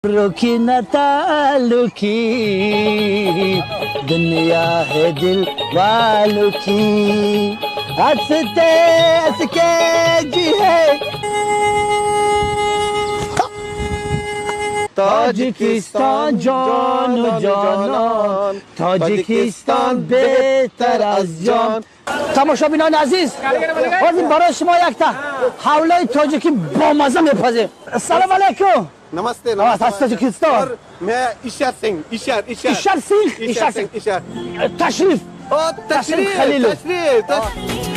रुकी न ताल्लुकी दुनिया है दिल वालों की हंसते हंस के जी है ताजिकिस्तान जान جانان تاجیکستان بهتر از جان تماشابینان عزیز بازیم برای شما یک تا حولای تاجیکی با مزه میپذیم السلام علیکم نمسته نمسته از تاجیکستان मैं ईशर सिंह ईशर ईशर सिंह ईशर تشریف تشریف خلیلو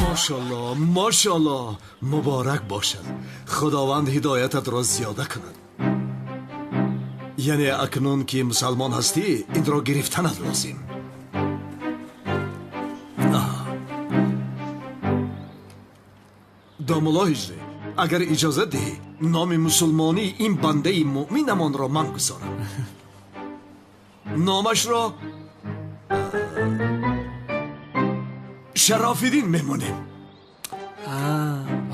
ماشاءالله ماشاءالله مبارک باشد خداوند هدایتت را زیاده کند یعنی اکنون که مسلمان هستی این را گرفتنت لازم داملا هجری اگر اجازه دهی نام مسلمانی این بنده مؤمنمان را من گذارم نامش را شرافیدین میمونیم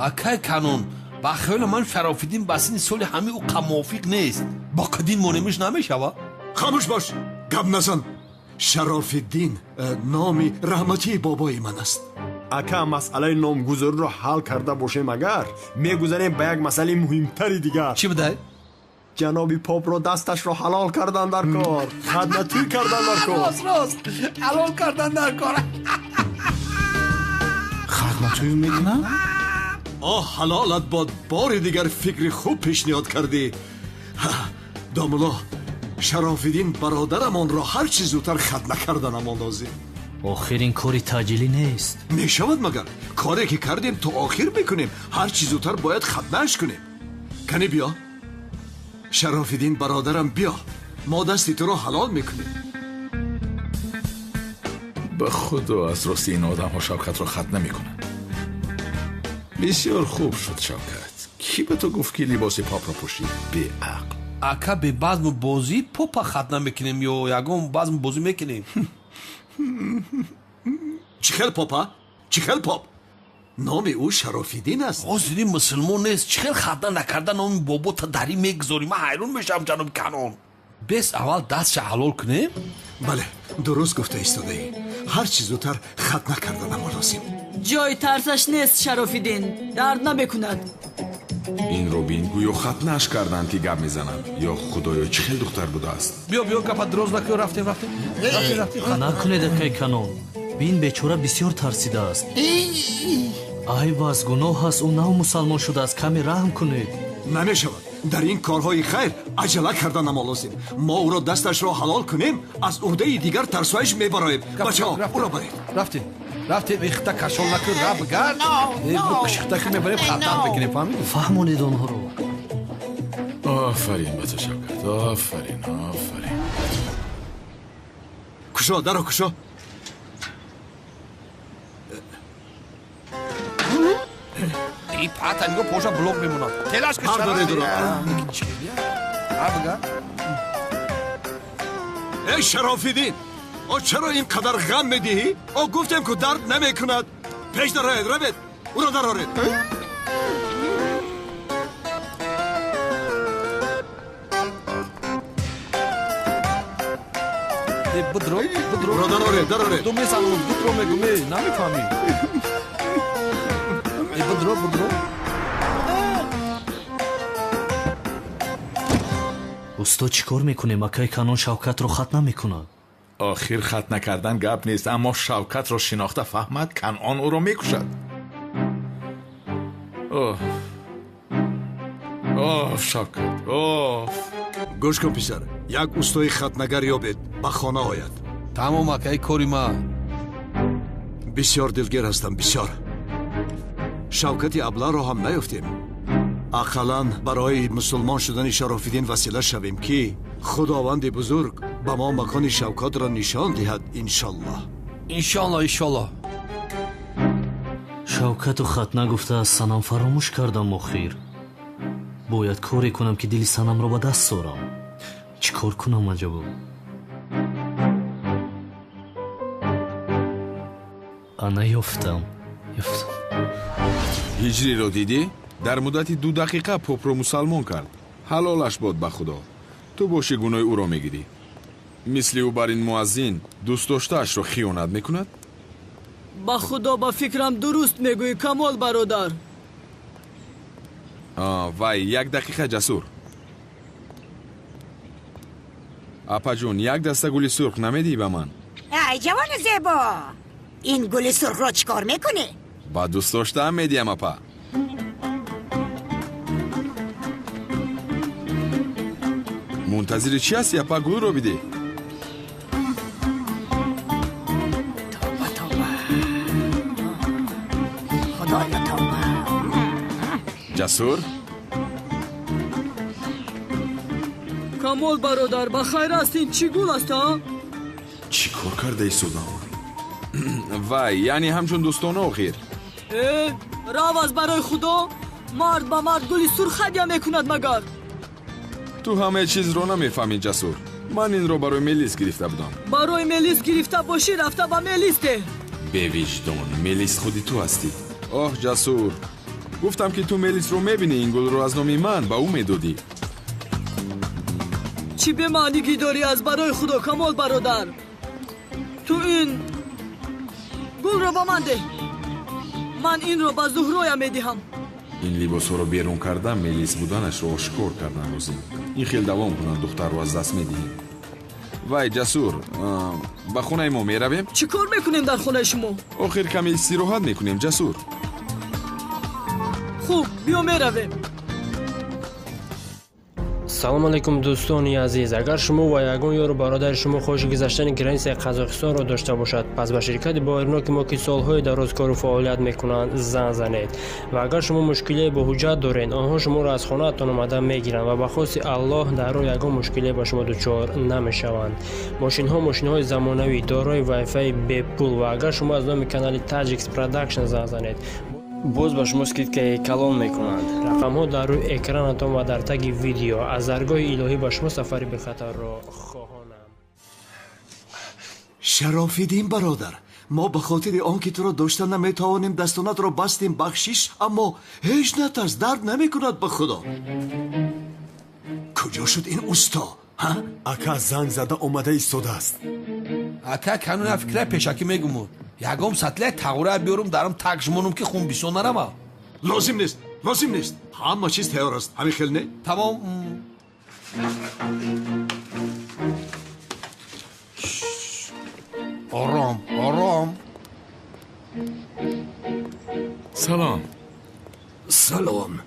اکای کانون با خیال من شرافیدین بسین سولی همه او موافق نیست با کدین مونمش نمیشوه خاموش باش گپ نزن شرافیدین نامی رحمتی بابای من است اکا مسئله نامگذاری رو حل کرده باشیم اگر میگذاریم به یک مسئله مهمتری دیگر چی بده؟ جنابی پاپ رو دستش رو حلال کردن در کار خدمتی کردن در کار راست حلال کردن در کار خدمتوی میکنم؟ حلالت باد بار دیگر فکر خوب پیشنهاد کردی داملا شرافیدین برادرمان را هر چیز زودتر ختنه کردنمان لازم آخرین کاری تاجیلی نیست میشود مگر کاری که کردیم تو آخر میکنیم هر چیز زودتر باید ختنهش کنیم کنی بیا شرافیدین برادرم بیا ما دستی تو رو حلال میکنیم به خدا از راستی این آدم ها شوکت را ختنه میکنن بسیار خوب شد شوکت کی به تو گفت که لباس پاپ را پوشی بی عقل اکا به بازم بازی پاپا ختنه میکنیم یا یکم بازم بازی میکنیم چخل پاپا چخل پاپ نام او شرافیدین است آزیدی مسلمان نیست چخل ختنه نکرده نام بابا تا دری میگذاری من حیرون میشم جناب کانون بس اول دستش حلال کنیم بله درست گفته ایستاده ای هر چیز زودتر ختنه کردن ما لازم جای ترسش نیست شرافیدین درد نبکند این رو بین گویا ختنهش کردن که گپ میزنن یا خدایا چه خیلی دختر بوده است بیا گپا درست نکن رفتیم نکنید اکای کانون بین بیچاره بسیار ترسیده است ای باز گناه است او نو مسلمان شده است کمی رحم کنید نمیشود در این کارهای خیر عجله کردن ما لازم ما او را دستش را حلال کنیم از عهده دیگر ترسایش میبراییم بچه ها او را برید رفتیم اختا کشال نکن را بگرد اختا که میبریم ختن بکنیم فهمیدیم فهمونید آنها رو آفرین به تو شوکت آفرین کشا درو کشا این پاتنگو پوشا بلوک میمونن تلاش کن هر داره درو ای شرافیدین چرا این قدر غم میدهی؟ گفتیم که درد نمی کند پیش در روید او را در آرید بدرو او را در آرید دو میسانون بدرو میگومی نمیفهمی بدرو استاد چیکار میکنه مکای کانون شوکت رو ختنه میکنه آخر ختنه کردن گپ نیست اما شوکت را شناخته فهمد کنعان او را میکشد شوکت گوش کن پسر یک استای ختنگر یابید به خانه آید تمام اکای کاری ما بسیار دلگیر هستم بسیار شوکت ابله را هم نیفتیم اقلاً برای مسلمان شدن شرافیدین وسیله شویم که خداوند بزرگ به ما مکان شوکت را نشان دهد انشالله شوکت و ختنه گفته از سنم فراموش کردم آخر باید کاری کنم که دل سنم را به دست سارم چی کار کنم عجبا انا یافتم هجری رو دیدی؟ در مدت 2 دقیقه پاپ رو مسلمان کرد حلالش باد به خدا تو باشی گناه او را میگیری. مثل او بر این مؤذن دوست داشته‌اش را خیانت میکند؟ با خدا با فکرم درست میگوی کمال برادر. وای 1 دقیقه جسور. اپا جون 1 دسته گل سرخ نمیدی به من؟ ای جوان زیبا، این گل سرخ را چیکار میکنه؟ با دوست داشتم میدیم اپا. منتظر چی هستی اپا؟ گل رو بده. توبه توبه، خدایا توبه. جسور کمال برادر بخیر هستین؟ چی گل است ها؟ چی کار کرده ای سودان؟ وای یعنی همچون دوستانه آخیر. راو از برای خدا مرد با مرد گلی سرخ هدیه میکند مگر؟ تو همه چیز رو نمیفهمی جسور. من این رو برای میلیس گرفته بودم. برای میلیس گرفته باشی رفته با میلیسته. به وجدان میلیس خودی تو هستی. آه جسور، گفتم که تو میلیس رو میبینی این گل رو از نام من با او میدادی. چی به معنی داری از برای خدا کمال برادر؟ تو این گل رو با من ده. من این رو با زهرایم میدهم. این لباس رو بیرون کردن میلیس بودنش رو آشکار کردن روزی. این خیلی دوام کنن دختر رو از دست میدهیم. وای جسور، به خونه ما میرویم؟ چی کار میکنیم در خونه شما؟ آخر کمی استراحت میکنیم جسور. خوب بیا میرویم. سلام علیکم دوستانی عزیز. اگر شما و یگان یار برادر شما خوش گذشتن گرنس قزاقستان را داشته باشد، پس به شرکت بایرناک ما که سالهای دراز کار و فعالیت میکنند زنگ زنید. و اگر شما مشکلی با حجت دارین، آنها شما را از خانه‌تان آمده میگیرند و به خواست الله در راه یگان مشکلی با شما دچار نمیشوند. ماشین‌های زمانوی دارای وای فای به پول و اگر شما از نام کانال تاجیکس پروداکشن زنگ زنید، باز با شما سکید که کلام میکنند. رقم ها در روی اکرانتان و در تگ ویدیو. از درگاه الهی با شما سفری به خطر را خواهانم. شرافیدین برادر، ما به خاطر آنکه تو را داشتن نمیتوانیم دستانت را بستیم بخشش، اما هیچ نترس، درد نمیکند به خدا. کجا شد این اوستا؟ اکا زنگ زده اومده ایستاده است. اکا کنون فکره پیشکی میگم یگام سطله تغوره بیارم درم تکشمونم که خون بیسون نرم. لازم نیست همه چیز تیار است. همین خیلی نه؟ تمام. آرام. سلام.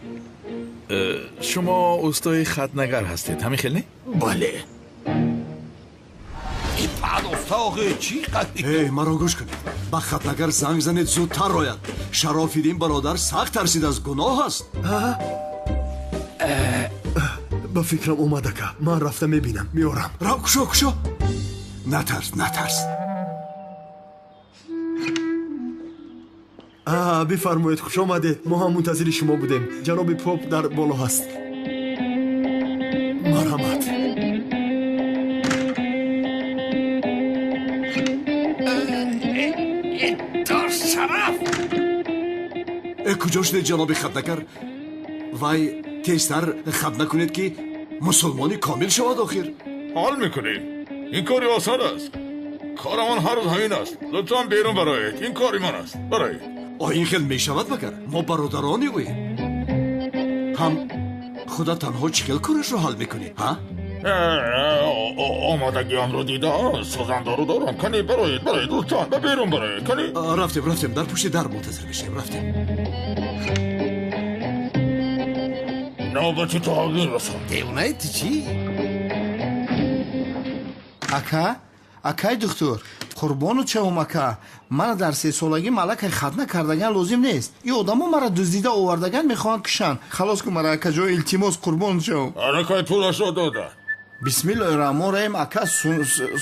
شما استای خطنگر هستید همین خیلی؟ بله. این پد افتاقه چی قدی؟ مرا گوش کنید. با خطنگر زنگ زنید زودتر راید. شرافیدین برادر سخت ترسید از گناه است. با فکرم اومده که من رفته میبینم میارم. را کشو نترس. بفرمایید خوش آمدید. ما هم منتظر شما بودیم. جناب پاپ در بالا هست. مرحمت. کجا شده جناب خطنگر؟ وای تیزتر خط نکنید که مسلمانی کامل شود آخر. حال میکنید؟ این کاری آسان است. کارمان هر روز همین است. لطفاً بیرون برایید. این کاری من است. برایید. این خیلی میشود مگر؟ ما برادرانی اوی. هم خدا تنها چکل کارش رو حل میکنی ها؟ آمادگی هم رو دیده سازنده رو دارم. کنی برایید لطفاً بیرون برایید. کنی رفتیم در پشت در منتظر بشیم. رفتیم. نوبتی تغییر رسان. دیونه تی چی؟ акай духтур қурбону чавум ака мана дар 3 солагӣ малакай хатна кардаган лозим нест. ин одамо маро дуздида овардаган мехоҳанд кушанд. халос кун мара ака ҷои илтимос қурбону чавум. аракай пулашро дода. бисмиллоҳи раҳмони раҳим ака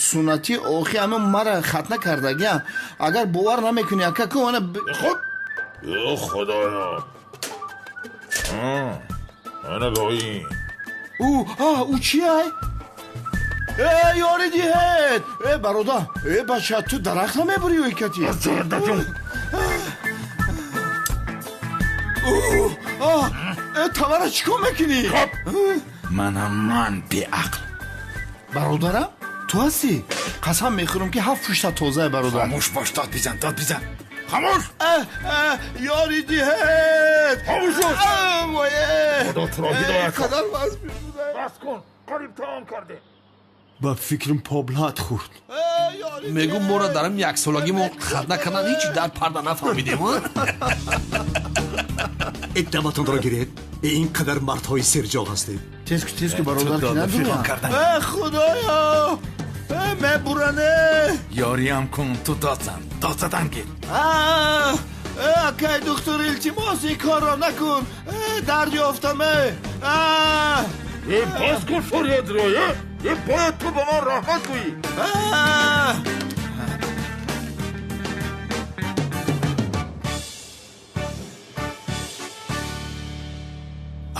суннати охи ҳамин мара хатна кардагиам. агар бовар намекунӣ ака ку ана خود خدایا انا گویی او چیه؟ یاری دیهد برادر بچه تو درخت نمیبری و ایکتی تمره چیکار میکنی؟ من بی عقل برادرم تو هستی؟ قسم میخورم که 7 پوشت تازه برادر. خاموش باش، داد بزن خاموش. یاری دیهت خاموش باش. وایه خدا تو را هدایت کن. قدر بس بیشونه. بس کن، قریب تمام کرده. ба фикрам поблат хурд. мегӯ моро дарам яксолагимо хат накардан ҳеҷ дар парда нафаҳмидем. ادامتون را گیرید این قدر مردهای سرجاغ هستید. تیز که برادر که ندارم. خدایا میبرنه. یاری هم کن تو داد زدن گیر. که دکتر التماس این کار را نکن. درد یافتمه. باز کن فریاد رایه. باید تو به من رحمت گویی.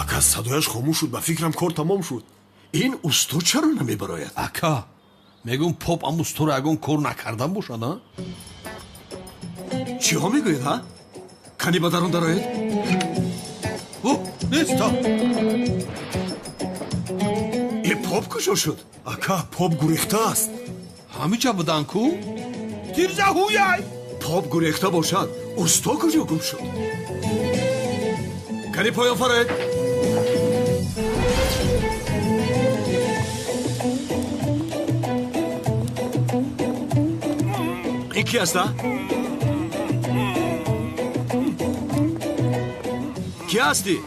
ака садояш хомӯш шуд ба фикрам кор тамом шуд. این استو چرا نمیبراید؟ ака мегӯм поп ам устуро ягон кор накардан бошад. چی ها میگوید ها؟ کنی با درون دارید؟ نیست تا این پاپ کجا شد؟ ака поп гурехта аст. ҳамиҷа будан ку тирзаҳуяй پاپ گریخته باشد استا کجا گم شد؟ کنی پایان فرد؟ این کی هسته؟ کی هستی؟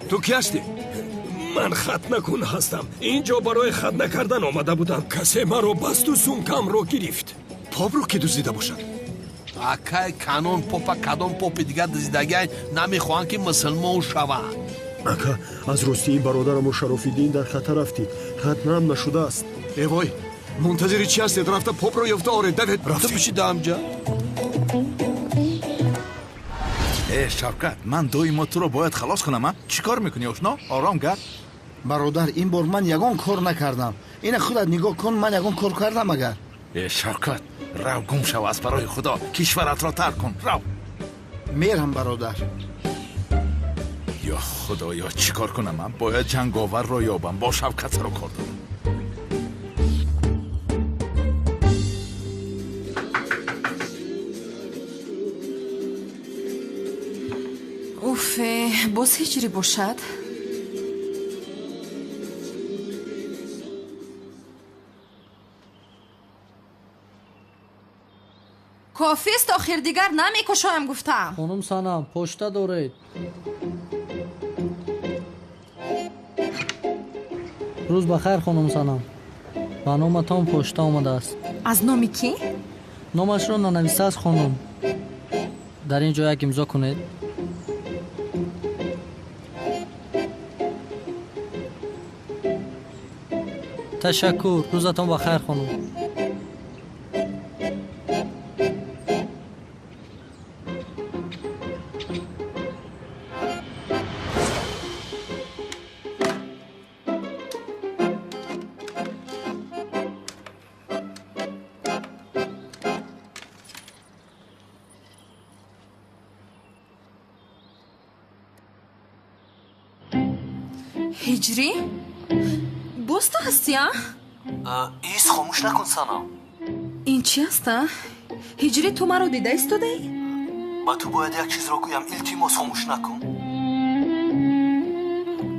تو کی هستی؟ من خط نکن هستم. اینجا برای خط نکردن آمده بودم. کسی مرا بست و سونکم رو گرفت. پاپ رو که دزدیده باشد؟ акай канон попа кадом попи дигар дизидагай намехоҳанд ки мусулмон шаванд. ака аз рости ин бародарамо шарофиддин дар хатар рафтид. хатнам нашудааст. эвой мунтазири чи ҳастед? рафта попро ёфта оред давед рафта бишида амҷа. шавкат, ман доимо туро бояд халос кунам. чӣ кор мекунӣ ошно? ором гард. برادر این بار من یگان کار نکردم. این خودت نگاه کن، من یگان کار کردم اگر. شوکت رو گم شو از برای خدا. کشورت را ترک کن. رو میرم برادر. یا خدایا چی کار کنم؟ من باید جنگاور را یابم. با شوکت را کار دارم. اوفه باز هجری باشد؟ کافیست آخر دیگر نمیکشایم گفتم. خانم سانم پشتا دارید. روز بخیر خانم سانم. با نامتان پشتا آمده است. از نامی کی؟ نامش را ننویسته است خانم. در این جا یک امضا کنید. تشکر. روزتان بخیر خانم. هجری؟ باز تو هستی ها؟ ایست خاموش نکن سانم. این چی هست ها؟ هجری تو مرا دیده ایستاده ای؟ با تو باید یک چیز را گویم. التماس خاموش نکن.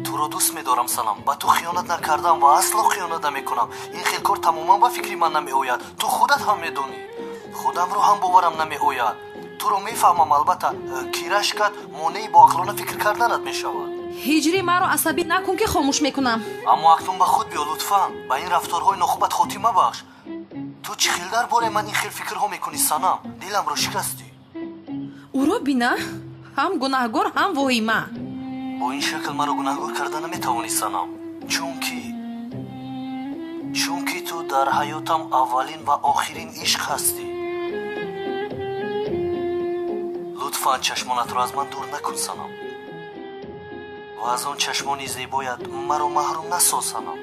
تو را دوست می‌دارم سانم. با تو خیانت نکردم و اصلا خیانت نمی‌کنم. این خیلی کار تماما با فکری من نمی‌آید. تو خودت هم می‌دونی. خودم رو هم باورم نمی‌آید. تو رو می‌فهمم البته. کیرش کرد مانعی با عقلانه فکر کردنت می‌شود. هجری مرا عصبی نکن که خاموش میکنم. اما اکنون به خود بیا لطفاً. با این رفتارهای ناخوبت خاتمه بخش. تو چی خیلی درباره من این خیلی فکرها میکنی سانم؟ دلم رو شکستی. او را بینا هم گناهگار هم واهیمه. با این شکل مرا گناهگار کردن نمیتوانی سانم. چون که تو در حیاتم اولین و آخرین عشق هستی. لطفاً چشمانت را از من دور نکن سانم. و از آن چشمانی زیبایت مرا محروم نساز سانم.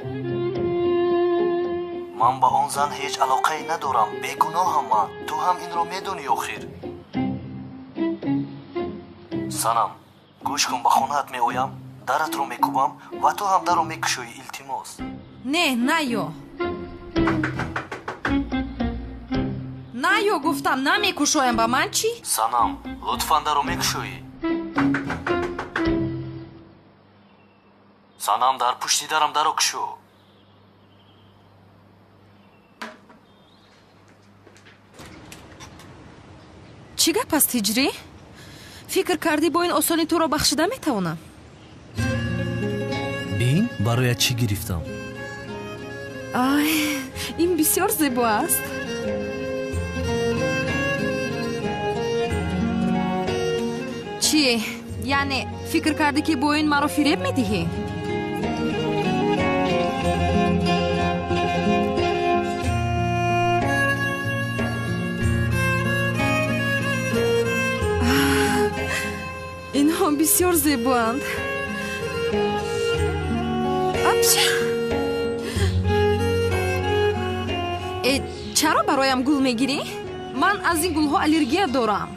من با آن زن هیچ علاقه ندارم. بیگناهم من. تو هم این را میدونی آخر. سانم گوش کن، به خونه‌ات میآیم. даратро мекубам ва ту ҳам даро мекушоӣ. илтимос. Не, наё. Наё гуфтам, намекушоям. Ба ман чӣ? Санам, лутфан даро мекушоӣ. Санам, дар пушти дарам даро кушо. Чӣ гап аст ҳиҷрӣ? фикр кардӣ бо ин осонӣ туро бахшида метавонам? бин, барояд чӣ гирифтам? ай, ин бисёр зебо аст. чӣ? яъне фикр кардӣ ки бо ин маро фиреб медиҳӣ? инҳо бисёр зебоанд. чаро бароям гул мегирӣ? ман аз ин гулҳо аллергия дорам.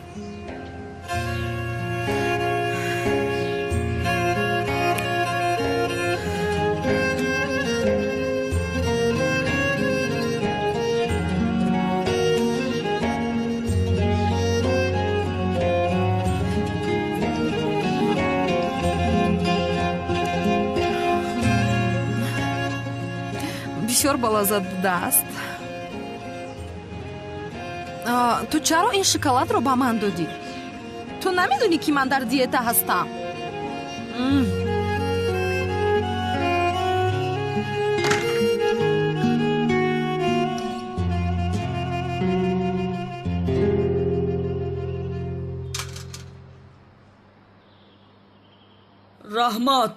бисёр балаззат будааст. ту чаро ин шоколадро ба ман додӣ? ту намедонӣ ки ман дар диета ҳастам? раҳмат.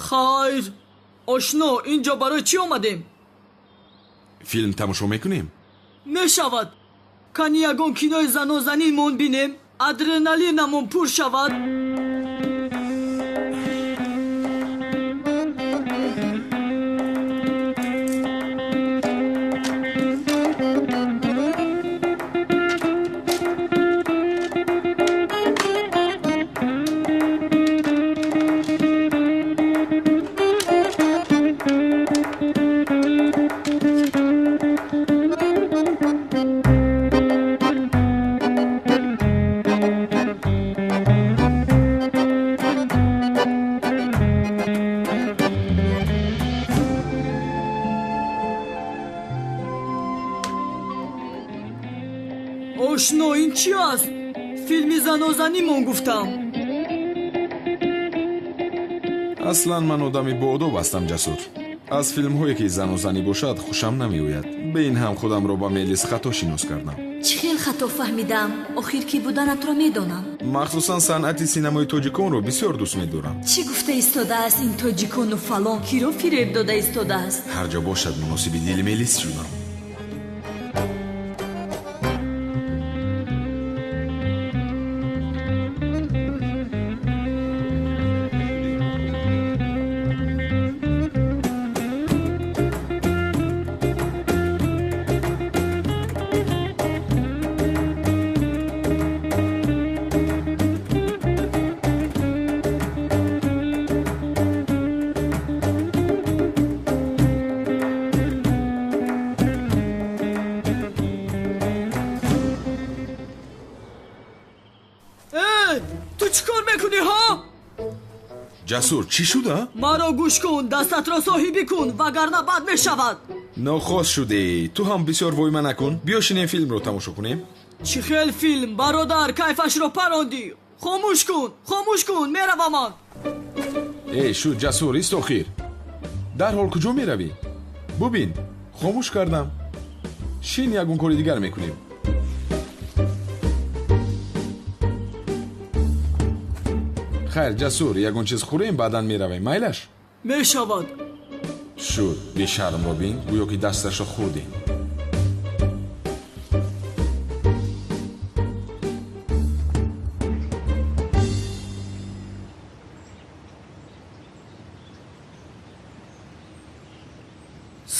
хайр, ошно, инҷо барои чӣ омадем? филм тамошо мекунем? мешавад. кани ягон кинои занозанинмон бинем, адреналинамон пур шавад. ошно, ин чӣ аст? филми занозанинмон гуфтам. аслан ман одами боодоб ҳастам, Ҷасур. аз филмҳое ки занозанӣ бошад хушам намеояд. бе ин ҳам худамро ба Мелис хато шинос кардам. чӣ хел хато фаҳмидам? охир ки буданатро медонам. махсусан санъати синамои тоҷиконро бисёр дӯст медорам. чӣ гуфта истодааст ин тоҷикону фалон? киро фиреб дода истодааст? ҳар ҷо бошад муносиби дили Мелис шудам. ҷасур, чӣ шуда? маро гӯш кун, дастатро соҳибӣ кун, вагарна бад мешавад. нохоз шудӣ. ту ҳам бисёр войма накун. биё шинем филмро тамошо кунем. чӣ хел филм, бародар, кайфашро парондӣ. хомӯш кун, мераваман. шуд, Ҷасур, ист охир. дарҳол куҷо меравӣ? бубин, хомӯш кардам. шин ягон кори дигар мекунем. хайр, Ҷасур, ягон чиз хӯрем, баъдан меравем, майлаш? мешавад. шуд, бешармро бин, гӯё ки дасташро хӯрдем.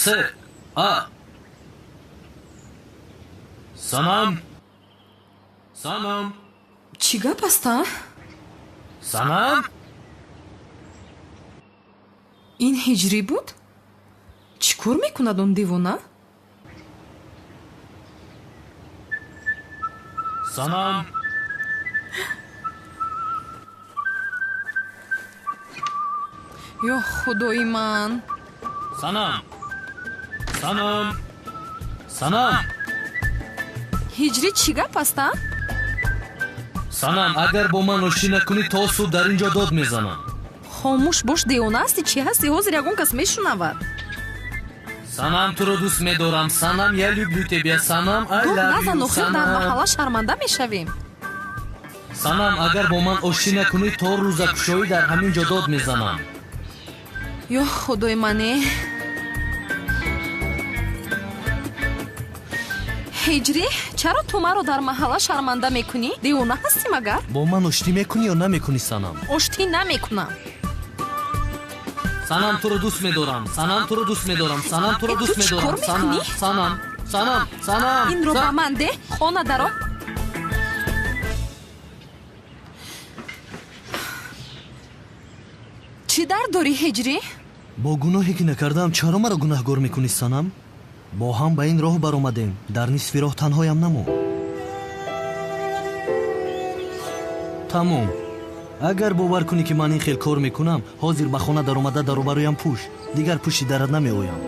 سه санам санам чӣ гап аста? санам ин ҳиҷрӣ буд? чӣ кор мекунад он девона? санам ё худои ман санам санам санам ҳиҷрӣ чӣ гап аста? санам агар бо ман ошӣ накунӣ то суд дар ин ҷо дод мезанам. хомӯш бош, девона ҳастӣ? чӣ ҳастӣ? ҳозир ягон кас мешунавад. санам туро дӯст медорам. санам я люблю тебя. санам I дод love назан, you. охир дар маҳалла шарманда мешавем. санам агар бо ман ошӣ накунӣ то рӯзакушоӣ дар ҳамин ҷо дод мезанам. ё худои мане. ҳиҷрӣ, чаро ту маро дар маҳалла шарманда мекунӣ? девона ҳастӣ магар? бо ман оштӣ мекунӣ ё намекунӣ санам? оштӣ намекунам. санам туро дӯст медорам. санам туро дӯст медорам. санам туро Ту дӯст чӣ кор медорам. мекунӣ? санам санам санам инро ба ман деҳ. хона даро. чӣ дард дорӣ ҳиҷрӣ? бо гуноҳе ки накардам чаро маро гунаҳгор мекунӣ санам? бо ҳам ба ин роҳ баромадем. дар нисфи роҳ танҳоям намо. тамом. агар бовар кунӣ ки ман ин хел кор мекунам, ҳозир ба хона даромада даробароям пӯш. дигар пӯши дарад намеоям.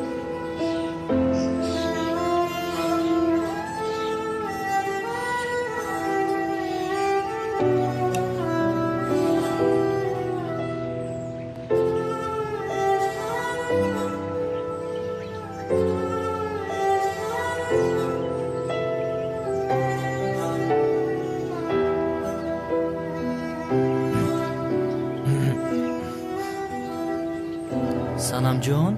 санамҷон,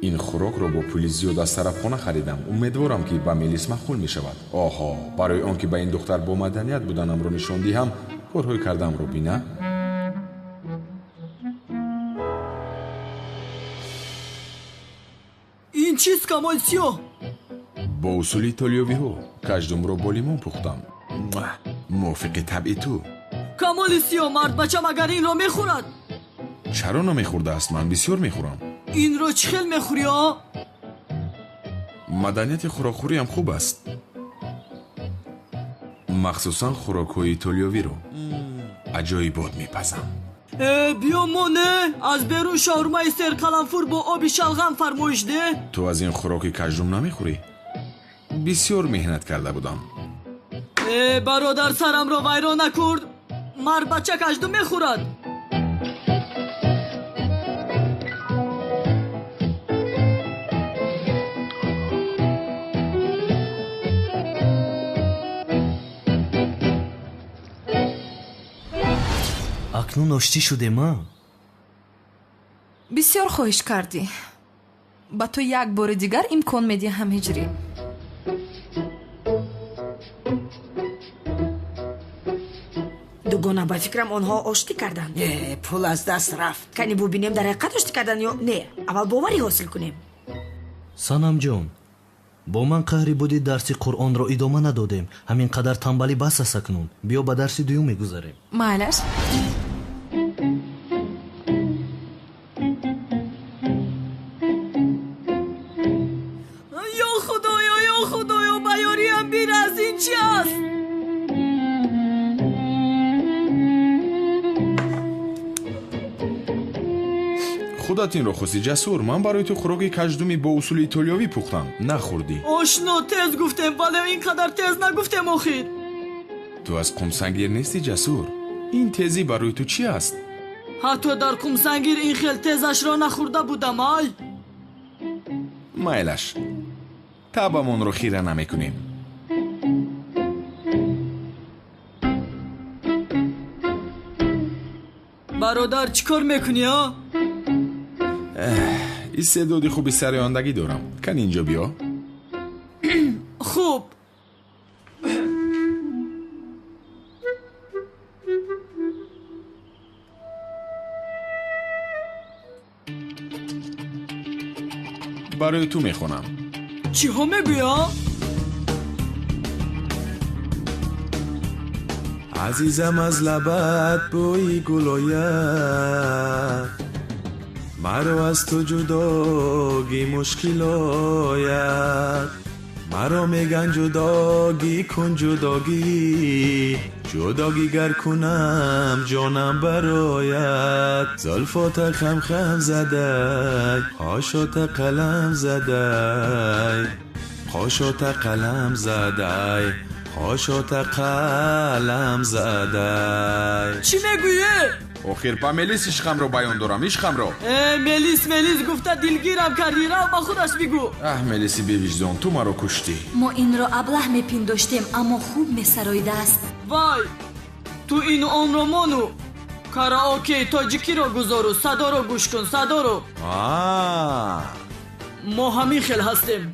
ин хӯрокро бо пули зиёд аз сарафхона харидам. умедворам ки ба мелис махкул мешавад. оҳо, барои он ки ба ин духтар бо маданият буданамро нишон диҳам, корҳои кардамро бина. ин чист камол сиёҳ? бо усули итолиёвиҳо каждумро бо лимон пухтам. мувофиқи табъи ту. камоли сиёҳ, мардбача магар инро мехӯрад? чаро намехӯрдааст? ман бисёр мехӯрам. инро чӣ хел мехӯрӣ? маданияти хӯрокхӯриам хуб аст, махсусан хӯрокҳои итолиёвиро аҷоибот мепазам. биё моне аз берун шаурмаи серқаланфур бо оби шалғам фармоиш де. ту аз ин хӯроки каждум намехӯрӣ? бисёр меҳнат карда будам. бародар, сарамро вайрон накурд. мардбача каждум мехӯрад. акнун оштӣ шудема? бисёр хоҳиш кардӣ. ба ту як бори дигар имкон медиҳам ҳиҷрӣ. дугона ба фикрам онҳо оштӣ карданд. пул аз даст рафт. кани бубинем дар ҳақиқат оштӣ карданд ё не? аввал боварӣ ҳосил кунем. санамҷон, бо ман қаҳри буди дарси қуръонро идома надодем. ҳамин қадар танбалӣ бас аст акнун. биё ба дарси дуюм мегузарем. майлаш. ё худоё, ба ёриам бираз. ин чӣ аст? худат инро хусти ҷасур. ман барои ту хӯроки каждуми бо усули итолиёвӣ пухтам. нахӯрдӣ. ошно, тез гуфтем, вале ин қадар тез нагуфтем охир. ту аз қумсангир нести ҷасур? ин тезӣ барои ту чӣ аст? ҳатто дар қумсангир ин хел тезашро нахӯрда будам. ай майлаш, табамонро хира намекунем. бародар, чӣ кор мекунӣ? истеъдоди хуби сарояндагӣ дорам. кан инҷо биё. барои ту мехонам. چیها میگویا؟ عزیزم از لبت بوی گل آید، مرا از تو جداگی مشکل آید. مرا میگن جداگی کن جداگی، جداگی گر کنم جانم برایت. زلفات خم خم زده، پاشات قلم زده، پاشات قلم زده، پاشات قلم زده. چی میگویه؟ آخر ملیس عشقم رو بیان دارم، عشقم رو. ملیس گفته دلگیرم کردی، رو با خودش بگو. ملیسی بیویجدان، تو مرا کشتی. ما این رو ابله میپنداشتیم اما خوب میسرایده است. وای تو این اون رو مانو کاراوکه تاجیکی رو گذارو، صدا رو گوش کن، صدا رو. ما همین خیل هستیم.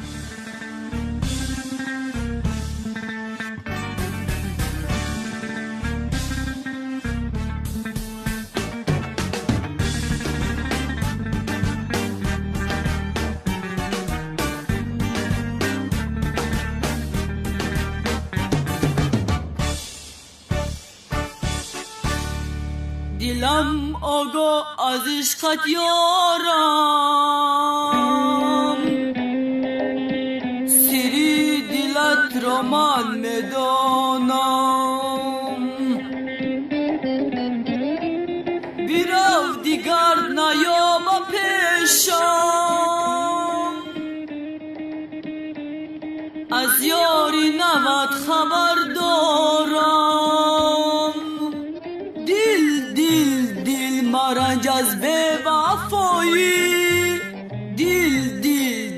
دلم آگاه از عشقت یارم، سری دلت را من میدانم. بیرو دیگر نیام پیشم، از یاری نوت خبر دارم. مرنج از به وفایی،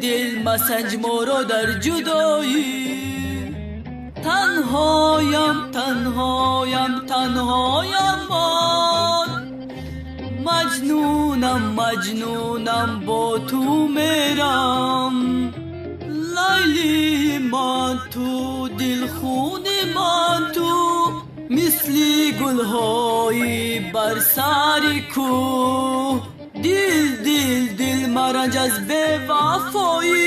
دل مسنج مرا در جدایی. تنهایم من، مجنونم با تو میرم. لیلی من تو، دل خون من تو، مثلی گلهایی بر سر کوه. دل مرنج از به وفایی،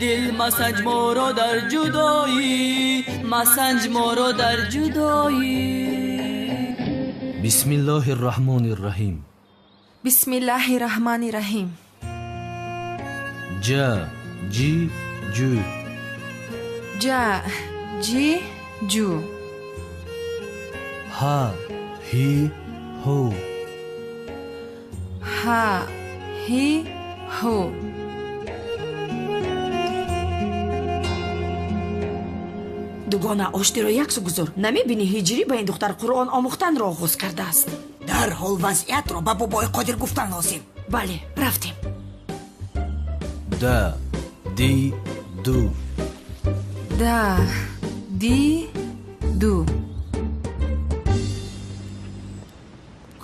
دل مسنج مرا در جدایی، مسنج مرا در جدایی. بسم الله الرحمن الرحیم. بسم الله الرحمن الرحیم. جا جی جو، جا جی جو. ها هی هو، ها هی هو. дугона оштиро яксу гузор. намебини ҳиҷрӣ ба ин духтар қуръон омӯхтанро оғоз кардааст. дарҳол вазъиятро ба бобои қодир гуфтан лозим. бале, рафтем. да ди ду, да ди ду.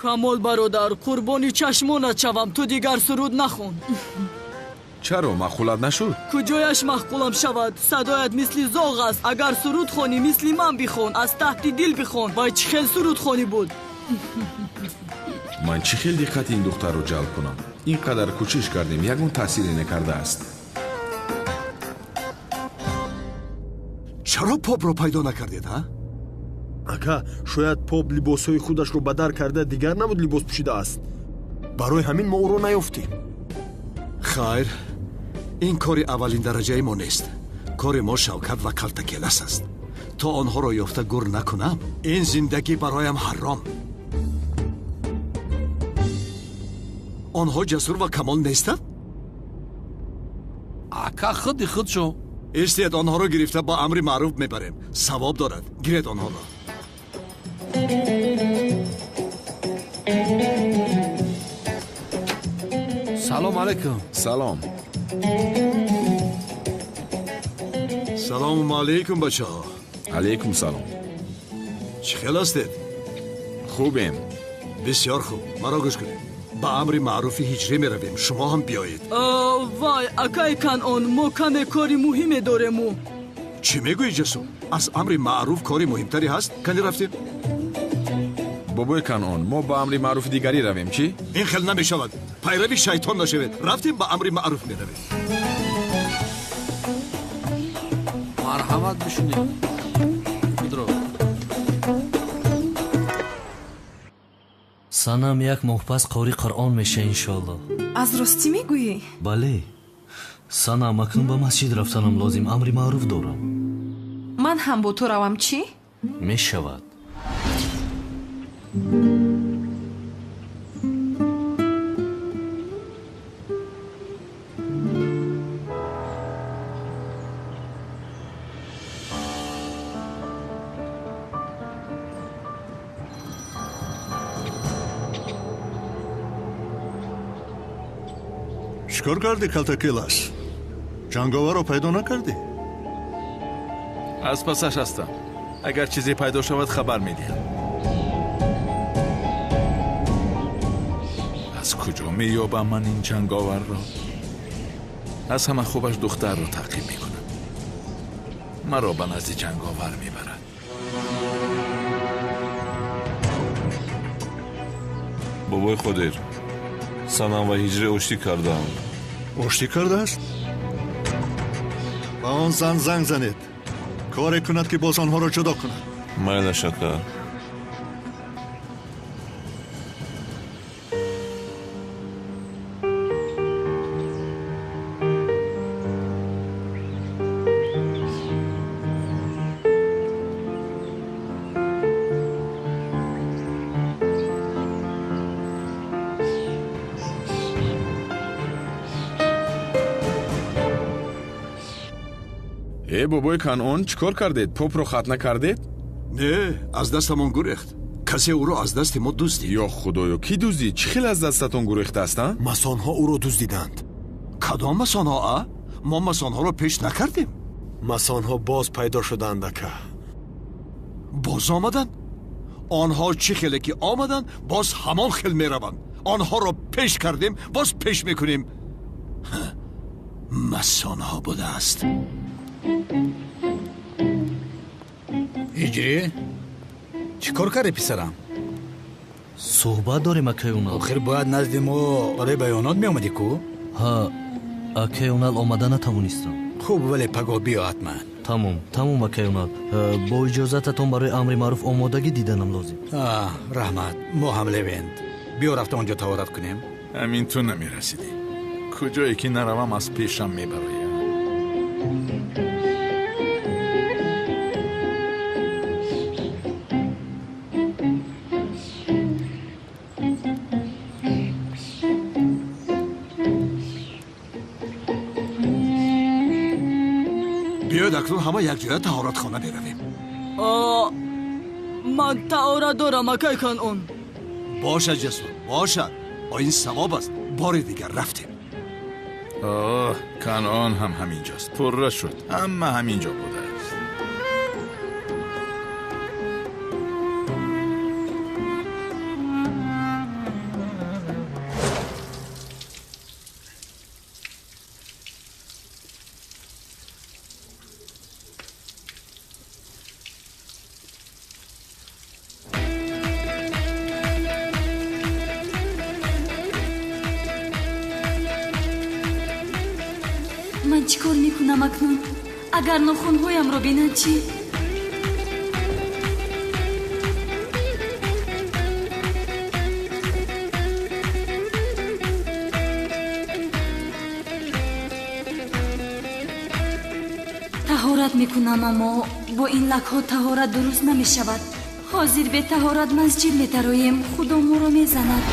камол бародар, қурбони чашмонат шавам, ту дигар суруд нахун. чаро махулат нашуд? куҷояш маҳқулам шавад? садоят мисли зоғ аст. агар суруд хони мисли ман бихон, аз таҳти дил бихон. вай чӣ хел суруд хони буд? ман чӣ хел диққати ин духтарро ҷалб кунам? ин қадар кӯшиш кардем, ягон таъсире накардааст. чаро попро пайдо накардед? ака шояд поп либосҳои худашро ба дар карда дигар набуд либос пӯшидааст. барои ҳамин мо ӯро наёфтем. хайр, ин кори аввалин дараҷаи мо нест. кори мо шавкат ва калтакелас аст. то онҳоро ёфта гур накунам, ин зиндагӣ бароям ҳаром. онҳо ҷасур ва камол нестанд? ака худи худ шо. истед онҳоро гирифта ба амри маъруф мебарем. савоб дорад. гиред онҳоро. салом алайкум. салом. салому алайкум бачаҳо. алайкум салом. чӣ хел ҳастед? хубем. бисёр хуб. маро гӯш кунед. ба амри маъруфи ҳиҷрӣ меравем. шумо ҳам биёед. вай акаи канъон, мо каме кори муҳиме дорему. чӣ мегӯӣ ҷасур? аз амри маъруф кори муҳимтаре ҳаст? кани рафтем? бобои канъон, мо ба амри маъруфи дигарӣ равем чӣ? ин хел намешавад. пайрави шайтон нашавед. рафтем ба амри маъруф меравед. марҳамат бишунед. худро санам як моҳ пас қори қуръон меша иншоалло. аз ростӣ мегӯӣ? бале санам акнун ба масҷид рафтанам лозим, амри маъруф дорам. ман ҳам бо ту равам чӣ? мешавад. чикор кардӣ калтакилас? ҷанговарро пайдо накардӣ? аз пасаш ҳастам. агар чизе пайдо шавад хабар медиҳам. аз куҷо меёбам ман ин ҷанговарро? аз ҳама хубаш духтарро таъқиб мекунам. маро ба назди ҷанговар мебарад. бобои қодир, санам ва ҳиҷрӣ оштӣ кардаам. оштӣ кардааст? ба он зан занг занед. коре кунад ки боз онҳоро ҷудо кунад. майла шакар. бобои канъон, чӣ кор кардед? попро хатна кардед? не, аз дастамон гурехт. касе ӯро аз дасти мо дуздид. ё худоё, ки дуздид? чӣ хел аз дастатон гурехтааст? масонҳо ӯро дуздиданд. кадом масонҳо а? мо масонҳоро пеш накардем. масонҳо боз пайдо шуданд ака. боз омаданд? онҳо чӣ хеле ки омаданд, боз ҳамон хел мераванд. онҳоро пеш кардем, боз пеш мекунем. масонҳо будааст. ҳиҷрӣ, чӣ кор кардӣ писарам? суҳбат дорем акаёнал. охир бояд назди мо барои баёнот меомадӣ ку? ҳа, акаёнал омада натавонистам. хуб, вале пагоҳ биё ҳатман. тамом акаёнал. бо иҷозататон барои амри маъруф омодагӣ диданам лозим. раҳмат, мо ҳам левенд. биё рафта он ҷо таворат кунем. ҳамин ту намерасидӣ. куҷое ки наравам аз пешам мебароям. биёед акнун ҳама якҷоя таҳоратхона беравем. ман таҳорат дорам акай канъон. бошад ҷасур, бошад. оин савоб аст. бори дигар рафтем. канъон ҳам ҳамин ҷост. пурра шуд. ҳама ҳамин ҷо будааст. ман чӣ кор мекунам акнун? агар нохунҳоямро бинад чӣ? таҳорат мекунам, аммо бо ин лакҳо таҳорат дуруст намешавад. ҳозир бе таҳорат масҷид метароем, худо моро мезанад.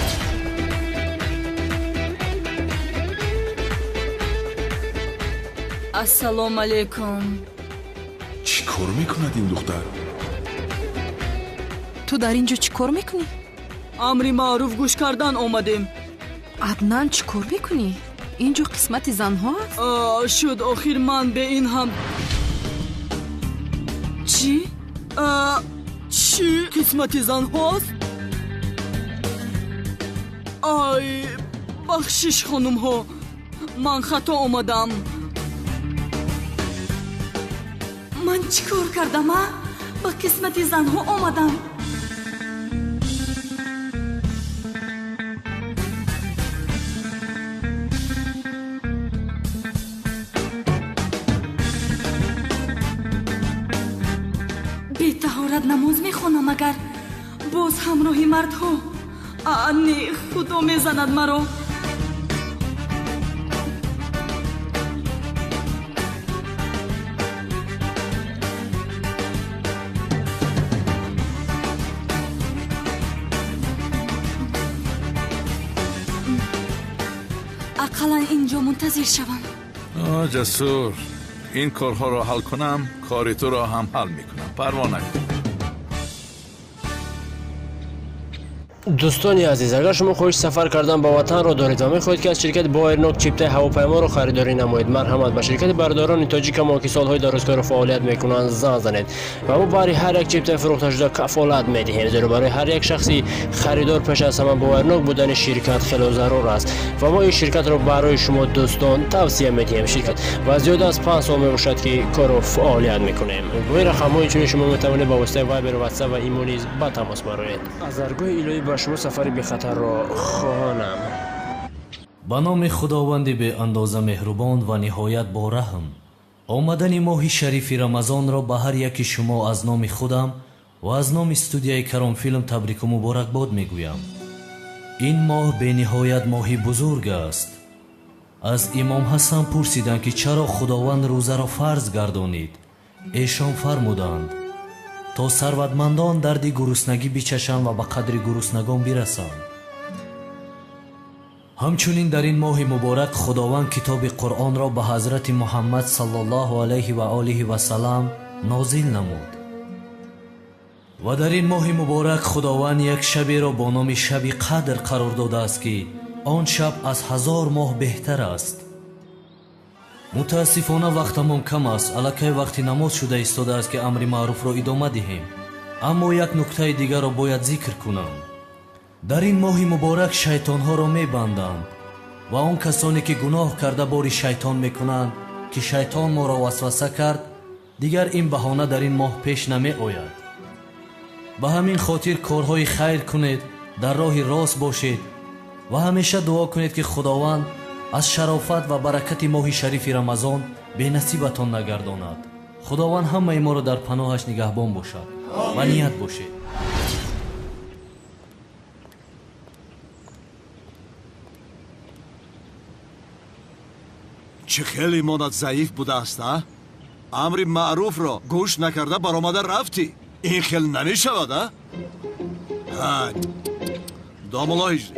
ассалому алайкум. чӣ кор мекунад ин духтар? ту дар ин ҷо чӣ кор мекунӣ? амри маъруф гӯш кардан омадем. аднан чӣ кор мекунӣ? ин ҷо қисмати занҳо аст? шуд охир ман бе ин ҳам чӣ қисмати занҳост? ай, бахшиш хонумҳо, ман хато омадам. ман чӣ кор кардам? ба қисмати занҳо омадам. фақат намоз мехонам агар боз ҳамроҳи мардҳо не худо мезанад маро. ақаллан инҷо мунтазир шавам. ҷасур, ин корҳоро ҳал кунам, кори туро ҳам ҳал мекунам. парво накун. дӯстони азиз, агар шумо хоҳиши сафар кардан ба ватанро доред ва мехоҳед ки аз ширкати Боернок чиптаи ҳавопайморо харидорӣ намоед, марҳамат ба ширкати бардорони тоҷикамо ки солҳои дарозкор фаъолият мекунанд занг занед ва мо барои ҳар як чиптаи фурӯхташуда кафолат медиҳем, зеро барои ҳар як шахси харидор пеш аз ҳама Боернок будани ширкат хело зарур аст ва мо ин ширкатро барои шумо дӯстон тавсия медиҳем. Ширкат ва зиёда аз 5 сол мебошад ки кору фаъолият мекунем. бо ин рақамҳо инчунин шумо метавонед ба воситаи Viber, WhatsApp ва имо низ ба тамос бароед. аз даргоҳи илоҳӣ ба шумо сафари бехатарро хоҳонам. ба номи худованди беандоза меҳрубон ва ниҳоят бораҳм, омадани моҳи шарифи рамазонро ба ҳар яки шумо аз номи худам ва аз номи студияи Каромфилм табрику муборакбод мегӯям. ин моҳ бениҳоят моҳи бузург аст. аз имом Ҳасан пурсиданд ки чаро худованд рӯзаро фарз гардонид. эшон фармуданд: то сарватмандон дарди гуруснагӣ бичашанд ва ба қадри гуруснагон бирасанд. ҳамчунин дар ин моҳи муборак худованд китоби Қуръонро ба ҳазрати Муҳаммад саллаллоҳу алайҳи ва олиҳи васалам нозил намуд. ва дар ин моҳи муборак худованд як шаберо бо номи шаби қадр қарор додааст ки он шаб аз 1000 моҳ беҳтар аст. мутаассифона вақтамон кам аст. аллакай вақти намоз шуда истодааст ки амри маъруфро идома диҳем. аммо як нуктаи дигарро бояд зикр кунам. дар ин моҳи муборак шайтонҳоро мебанданд ва он касоне ки гуноҳ карда бори шайтон мекунанд ки шайтон моро васваса кард, дигар ин баҳона дар ин моҳ пеш намеояд. ба ҳамин хотир корҳои хайр кунед, дар роҳи рост бошед ва ҳамеша дуо кунед ки худованд аз шарофат ва баракати моҳи шарифи рамазон бенасибатон нагардонад. худованд ҳамаи моро дар паноҳаш нигаҳбон бошад. ва ният бошед. чӣ хеле монат заиф будааст, а? амри маъруфро гӯш накарда баромада рафтӣ. ин хел намешавад, а? домуло ҳиҷрӣ,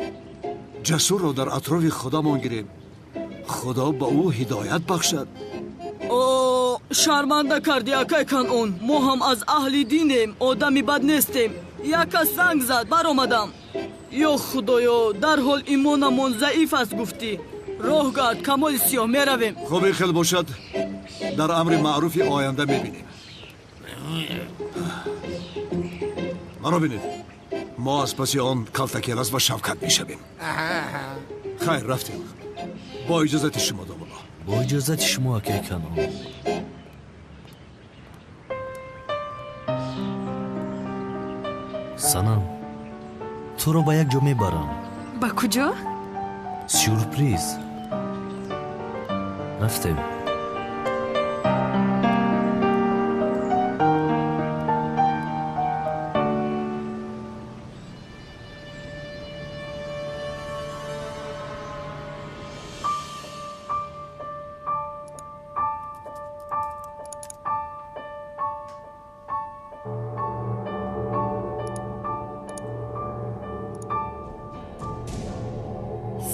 ҷасурро дар атрофи худамон гирем. худо ба ӯ ҳидоят бахшад. шарманда кардӣ акай Канъон. мо ҳам аз аҳли динем, одами бад нестем. як кас занг зад, баромадам. ё худоё, дарҳол имонамон заиф аст гуфтӣ. роҳ гард, камоли сиёҳ, меравем. хуб, ин хел бошад, дар амри маъруфи оянда мебинем. маро бинед, мо аз паси он калтакелас ва шавкат мешавем. хайр, рафтем. бо иҷозати шумо домуло. бо иҷозати шумо акай Канъон. санам, туро ба як ҷо мебарам. ба куҷо? сюрприз. рафтем.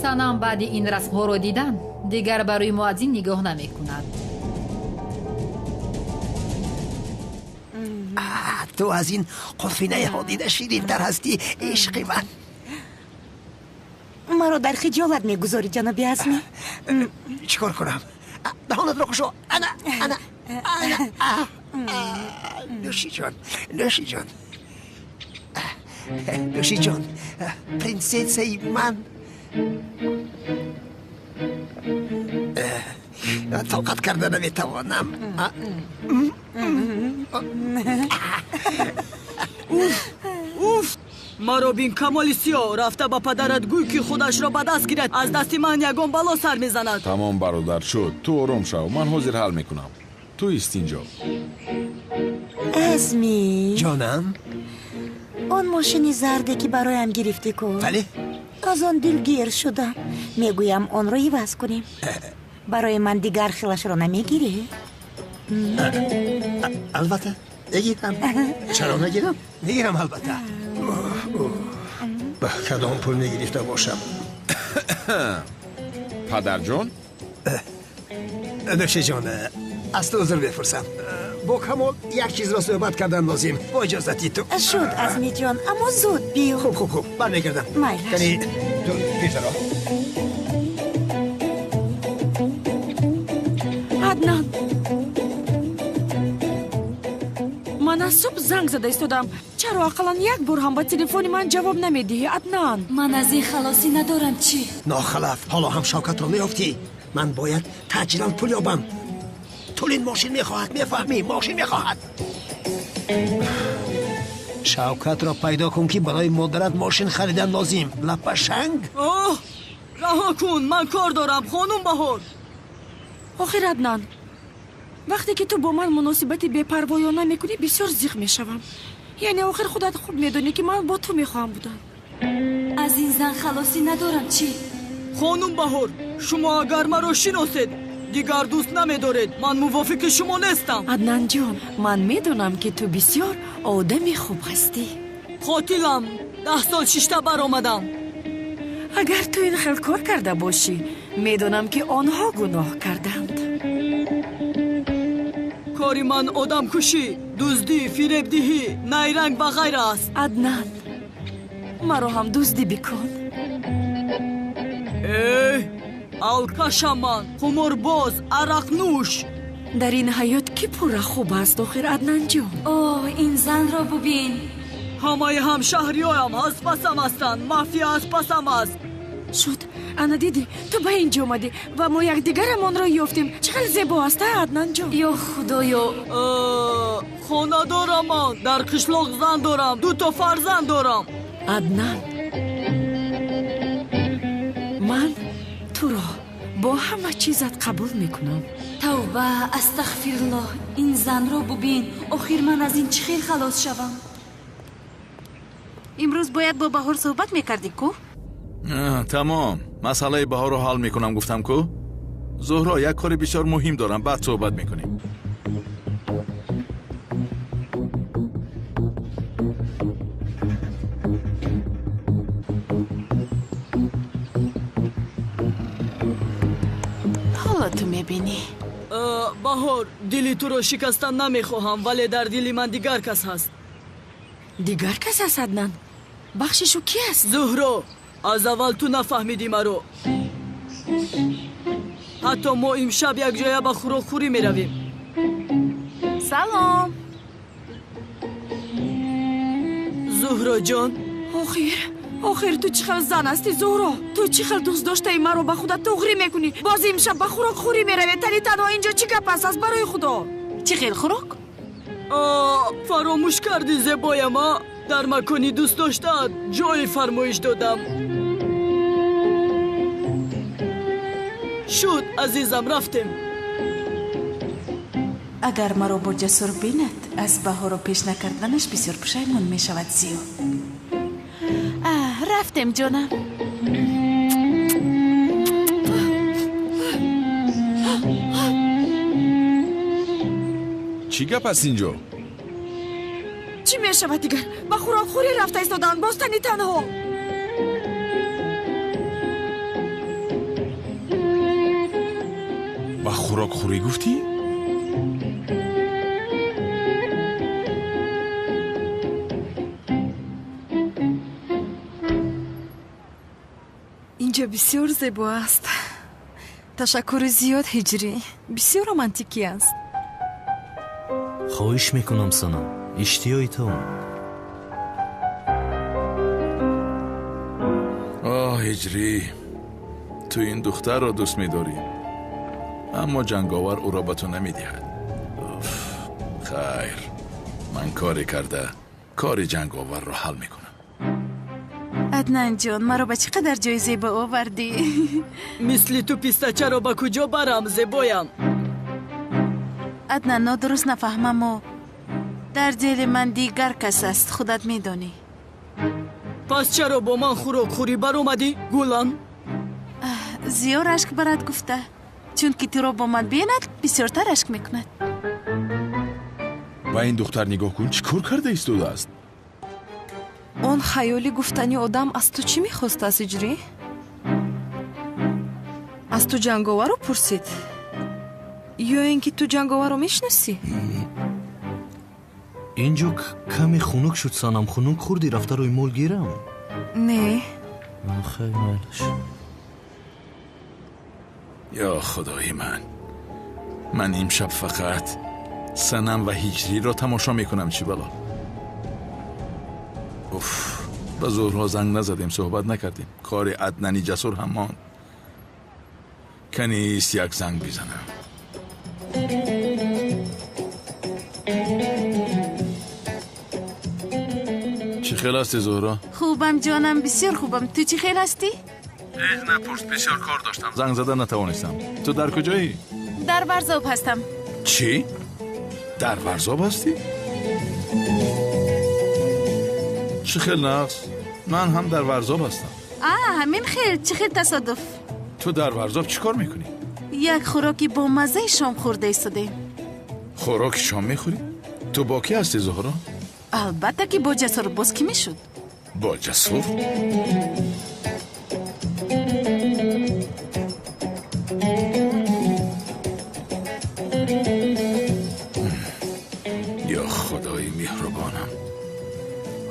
санам баъди ин расмҳоро дидан дигар барои муаззин нигоҳ намекунад. ту аз ин қофинаи ҳодида ширинтар ҳастӣ, ишқи ман. маро дар хиҷолат мегузорӣ, ҷаноби Азмӣ. чӣ кор кунам? даҳонатро хушо. ана нӯшиҷон, нӯшиҷон, нӯшиҷон, принсесаи ман. тоқат карда наметавонам. уф, маро бин камоли сиёҳ рафта ба падарат гӯй ки худашро ба даст гирад. аз дасти ман ягон бало сар мезанад. тамом бародар шуд, ту ором шав, ман ҳозир ҳал мекунам. ту ист инҷо. ازمی جانم اون ماشین زرده که برایم گرفتی کن بله از آن دلگیر شدم میگویم اون رو عوض کنیم برای من دیگر خیلش رو نمیگیری؟ البته بگیرم چرا نگیرم؟ میگیرم البته به کدام پول نگرفته باشم پدر جان نوشه جان از تو عذر بپرسم با کمال یک چیز را صحبت کردن لازم با اجازتی تو شد ازمی جان اما زود بیو خوب برمیگردم میلش یعنی تو پیش را عدنان من از صبح زنگ زده ایستادم چرا اقلا یک بار هم با تلفن من جواب نمیدی عدنان؟ من از این خلاصی ندارم چی؟ ناخلف حالا هم شوکت را میافتی من باید تاجیلا پول یابم طول این ماشین میخواهد میفهمی ماشین میخواهد شوکت را پیدا کن که برای مادرت ماشین خریدن لازم لپشنگ اوه رها کن من کار دارم خانم بهار آخر عدنان وقتی که تو با من مناسبتی بی‌پروایانه میکنی بسیار زیق میشوم یعنی آخر خودت خوب میدونی که من با تو میخواهم بودم از این زن خلاصی ندارم چی؟ خانم بهار شما اگر مرا شناسید دیگر دوست نمیدارید من موافق شما نیستم عدنان جان من میدونم که تو بسیار آدمی خوب هستی قاتلم 10 سال ششته برآمدم اگر تو این خیل کار کرده باشی میدونم که آنها گناه کردند کاری من آدم کشی دزدی فریب دهی نیرنگ و غیره است عدنان مرا هم دزدی بکن الکشمان خمرباز عرق نوش در این حیات کی پورا خوب است آخر عدنان جان اوه این زن را ببین همه هم شهریایم از پسم هستند مافیا از پسم است شد انا دیدی تو به اینجا اومدی و ما یک دیگرمان را یافتیم چقدر زیبا است عدنان جان یا خدایا خانه دارم من در قشلاق زن دارم 2 فرزند دارم عدنان من تو را با همه چیزت قبول میکنم توبه استغفرالله این زن را ببین آخر من از این چه خیلی خلاص شوم امروز باید با بهار صحبت میکردی کو؟ تمام مسئله بهار رو حل میکنم گفتم کو زهرا یک کار بسیار مهم دارم بعد صحبت میکنیم حالا تو میبینی بهار دلی تو رو شکستن نمیخواهم ولی در دلی من دیگر کس هست دیگر کس هست عدنان بخششو کی است؟ زهرا از اول تو نفهمیدی مرو حتی ما امشب یک جایه به خوراکخوری میرویم سلام زهرا جان آخر تو چقدر زن هستی زهرا تو چقدر دوست داشته ای مرا به خودت تغری میکنی باز امشب به خوراکخوری میروی تنی تنها اینجا چی گپ است برای خدا چی خیلی خوراک؟ فراموش کردی زیبای ما در مکانی دوست داشتن جای فرمایش دادم شد عزیزم رفتیم اگر مرا با جسور بیند از بهار رو پیش نکردنش بسیار پشیمون می شود زیاد رفتیم جانم چی گپ است اینجا؟ چی می شود دیگر؟ با خوراکخوری رفته ایستادن باز تنی تنها با خوراکخوری گفتی؟ اینجا بسیار زیبا است تشکر زیاد هجری بسیار رومانتیکی است خواهش میکنم سنم اشتیای تو هجری تو این دختر را دوست می‌داری اما جنگاور او را به تو نمی‌دهد خیر من کاری کرده کار جنگاور را حل میکنم عدنان جان مرا به چقدر جای زیبا آوردی مثل تو پیستچه را به کجا برم زیبایم عدنان درست نفهمم و در دل من دیگر کس است، خودت میدانی. پس چرا با من خوراک خوری بر اومدی گلان؟ زیا رشک برات گفته، چون که تو رو با من بیند بسیارتر رشک میکند. و این دختر نگاه کن چی کار کرده ایستاده است. он хаёли гуфтани одам аз ту чӣ мехост аз иҷрӣ? аз ту ҷанговаро пурсид ё ин ки ту ҷанговаро мешиносӣ? инҷо каме хунук шуд санам. хунук хурдӣ рафта рӯи мол гирам? не. хай майлаш. یا خدای من امشب فقط سنم و هجری را تماشا میکنم. چی بلا؟ اوف، به ظهرها زنگ نزدیم، صحبت نکردیم. کار عدنانی جسور هم ماند. کنیست یک زنگ بزنم. چی خیل هستی زهرا؟ خوبم جانم، بسیار خوبم. تو چی خیل هستی؟ هیچ نپرس، بسیار کار داشتم. زنگ زدن نتوانستم. تو در کجایی؟ در ورزاب هستم. چی؟ در ورزاب هستی؟ چی خیل نقص؟ من هم در ورزاب هستم. همین خیل، چی خیل تصادف. تو در ورزاب چی کار میکنی؟ یک خوراکی با مزه شام خورده ایستادیم. خوراک شام میخوری؟ تو با کی هستی زهرا؟ البته که با جسور. باز کی میشد؟ با جسور؟ یا خدای مهربانم،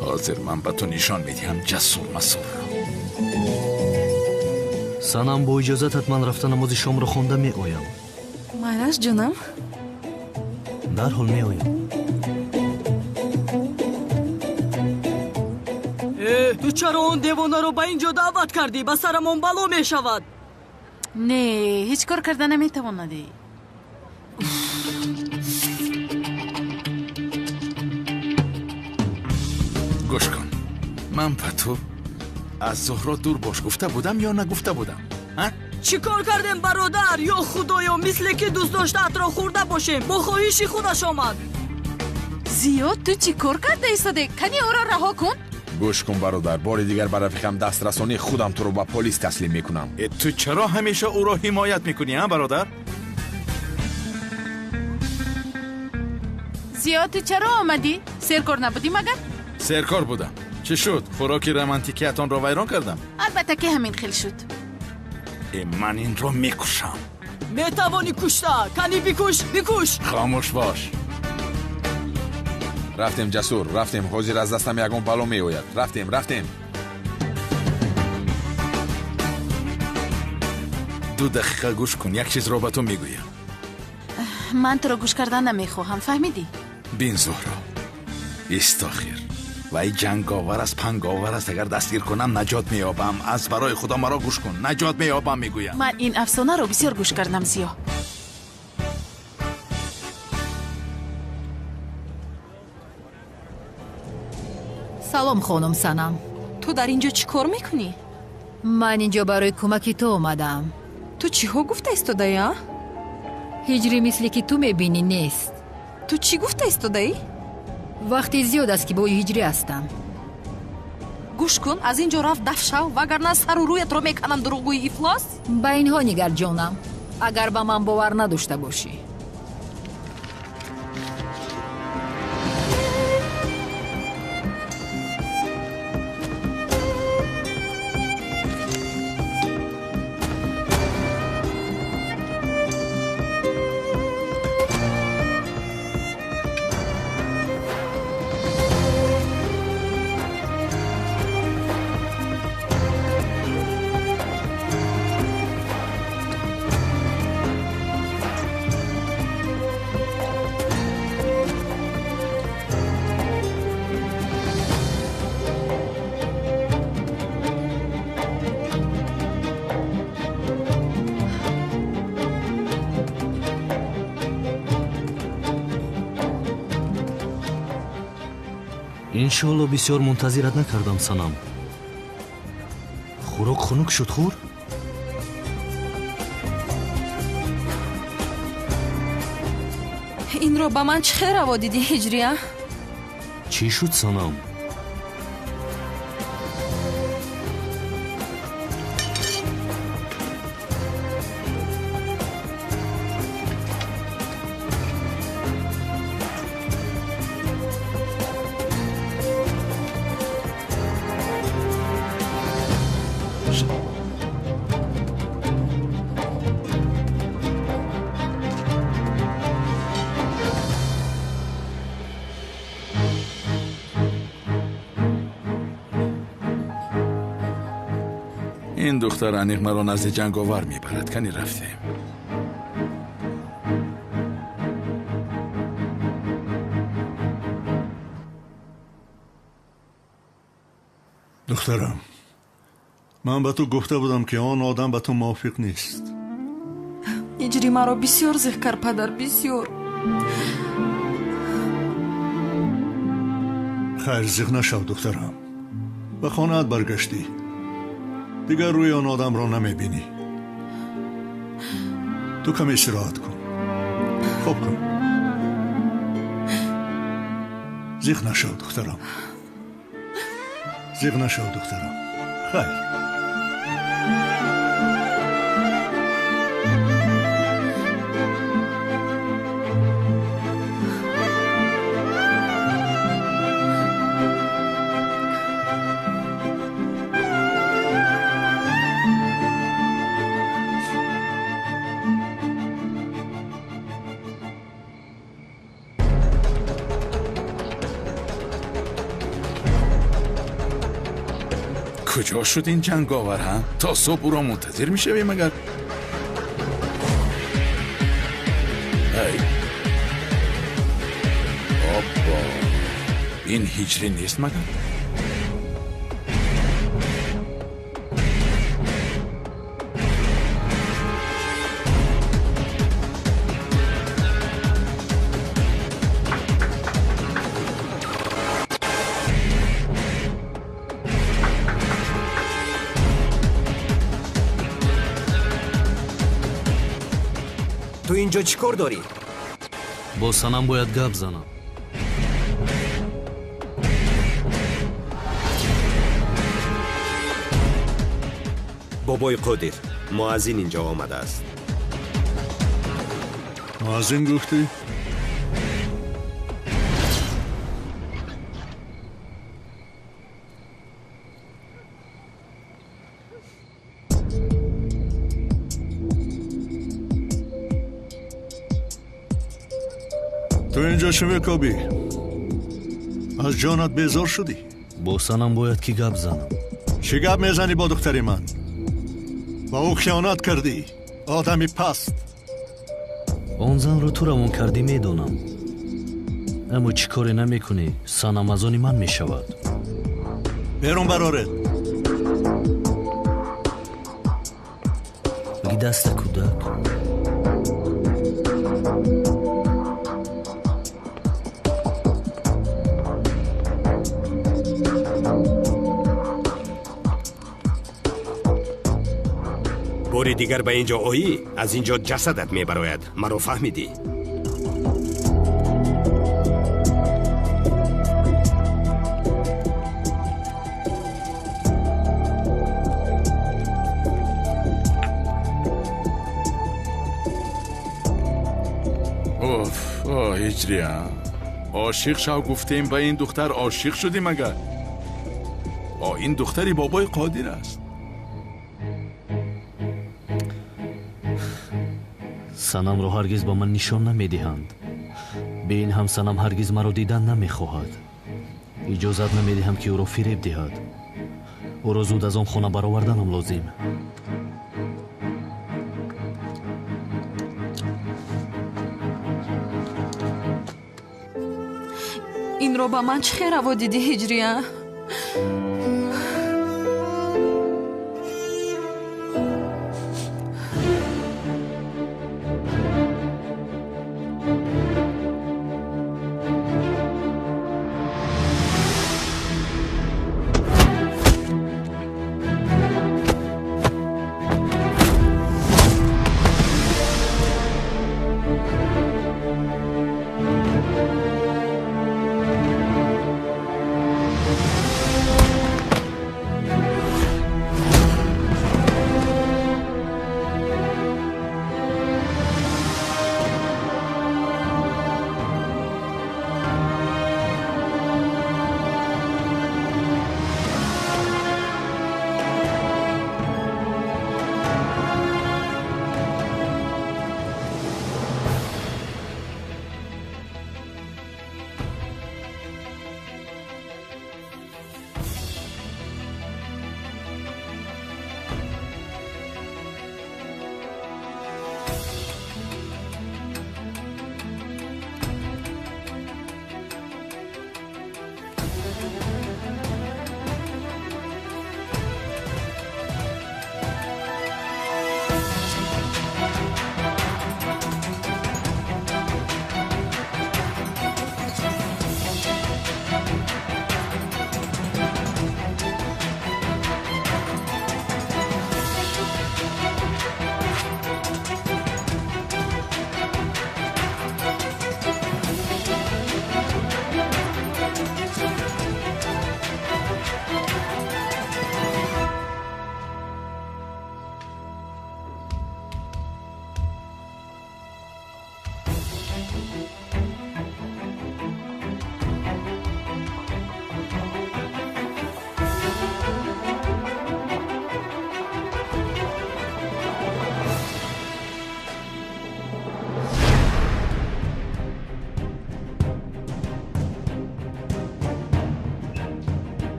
حاضر من به تو نشان میدیم جسور مسور. санам бо иҷозатат ман рафта намози шомро хонда меоям. майлаш ҷонам. дарҳол меоям. ту чаро он девонаро ба ин ҷо даъват кардӣ? ба сарамон бало мешавад. не, ҳеҷ кор карда наметавонадӣ. گوش کن، من به تو از زهرا دور باش گفته بودم یا نگفته بودم؟ چی کار کردیم برادر؟ یا خدایا مثل که دوست داشتت را خورده باشیم. با خواهشی خودش آمد. زیاد تو چی کار کرده ایستاده؟ کنی او را رها کن. گوش کن برادر، بار دیگر برای رفیقم دسترسانی خودم تو رو با پلیس تسلیم میکنم. تو چرا همیشه او را حمایت میکنی ها برادر؟ زیاد تو چرا آمدی؟ سرکار نبودی مگر؟ سرکار بودم. چه شد؟ خوراکی رمانتیکیتان را ویران کردم؟ البته که همین خیل شد. من این را میکشم. میتوانی کشته. کنی بکش. خاموش باش. رفتیم جسور، رفتیم. حاضر از دستم یکون بلا میآید. رفتیم. 2 دقیقه گوش کن، یک چیز را به تو میگویم. من تو را گوش کردن نمیخواهم، فهمیدی؟ بین زهرا، استاخیر و ای جنگاور است، پنگاور است. اگر دستگیر کنم نجات میابم. از برای خدا مرا گوش کن، نجات میابم میگویم. من این افسانه رو بسیار گوش کردم زیا. салом хонум Санам. ту дар инҷо чӣ кор мекунӣ? ман инҷо барои кӯмаки ту омадам. ту чиҳо гуфта истодаӣ? ҳиҷрӣ мисли ки ту мебинӣ нест. ту чӣ гуфта истодаӣ? вақти зиёд аст ки бои ҳиҷрӣ ҳастам. гӯш кун, аз ин ҷо рафт дафт шав, вагарна сару рӯятро меканам дурӯғгӯи ифлос. ба инҳо нигар ҷонам, агар ба ман бовар надошта бошӣ. иншоалло бисёр мунтазират накардам санам. хӯрок хунук шуд хур? инро ба ман чӣ хел раво дидӣ ҳиҷрия? чӣ шуд санам? این دختر انیق مرا نزد جنگاور میبرد. کنی رفتیم. دخترم، من به تو گفته بودم که آن آدم به تو موافق نیست. иҷри маро бисёр зеҳ кард падар, бисёр. خیر زیغ نشو دخترم. به خانه‌ات برگشتی. دیگر روی آن آدم را نمیبینی. تو کمی استراحت کن. خوب کن. زیغ نشو دخترم. زیغ نشو دخترم. خیر. کجا شد این جنگاور ها؟ تا صبح او را منتظر می شویم مگر؟ ای بابا، این هجری نیست مگر؟ تو اینجا چی کار داری؟ با سنم باید گپ زنم. بابای قادر، مؤذن اینجا آمده است. مؤذن گفتی؟ تو اینجا چه میکابی؟ از جانت بیزار شدی؟ با سنم باید که گپ زنم. چی گپ میزنی با دختری من؟ با او خیانت کردی. آدمی پست. آن زن رو تو روان کردی میدونم، اما چی کاری نمی کنی؟ سنم از آنی من میشود. بیرون برارد. بگی دست کودک. باری دیگر به اینجا آیی، از اینجا جسدت میبراید. مرا فهمیدی؟ اوف، هجری ها؟ عاشق شو گفتیم به این دختر عاشق شدی مگر؟ این دختری بابای قادر است. سنم رو هرگز با من نشان نمیدهند. به این هم سنم هرگز مرا دیدن نمیخواهد. اجازت نمیدهم که او را فریب دهد. او را زود از آن خانه برآوردنم لازم. این رو با من چه خیر روا دیدی هجریه؟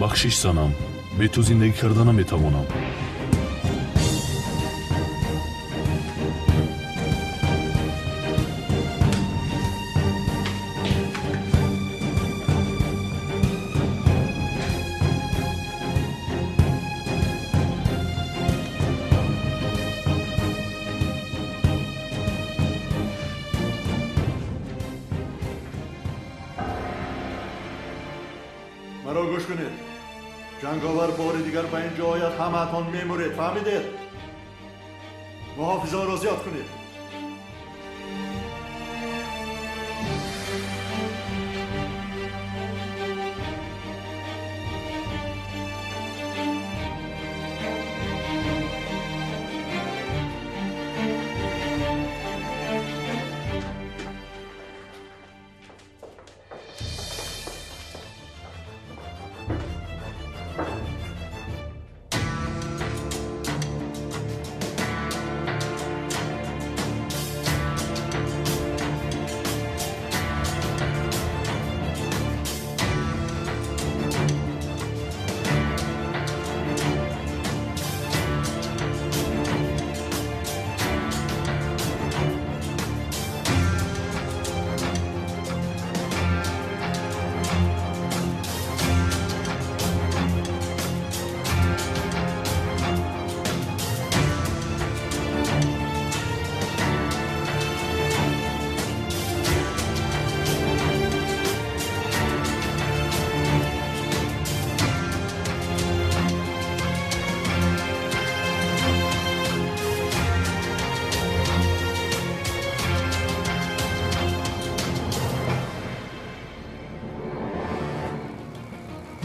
бахшиш санам. бе ту зиндагӣ карда наметавонам. مرا گوش کنید. جنگاور بار دیگر به اینجا آید همه‌تان می‌مرید. فهمیدید؟ محافظان را زیاد کنید.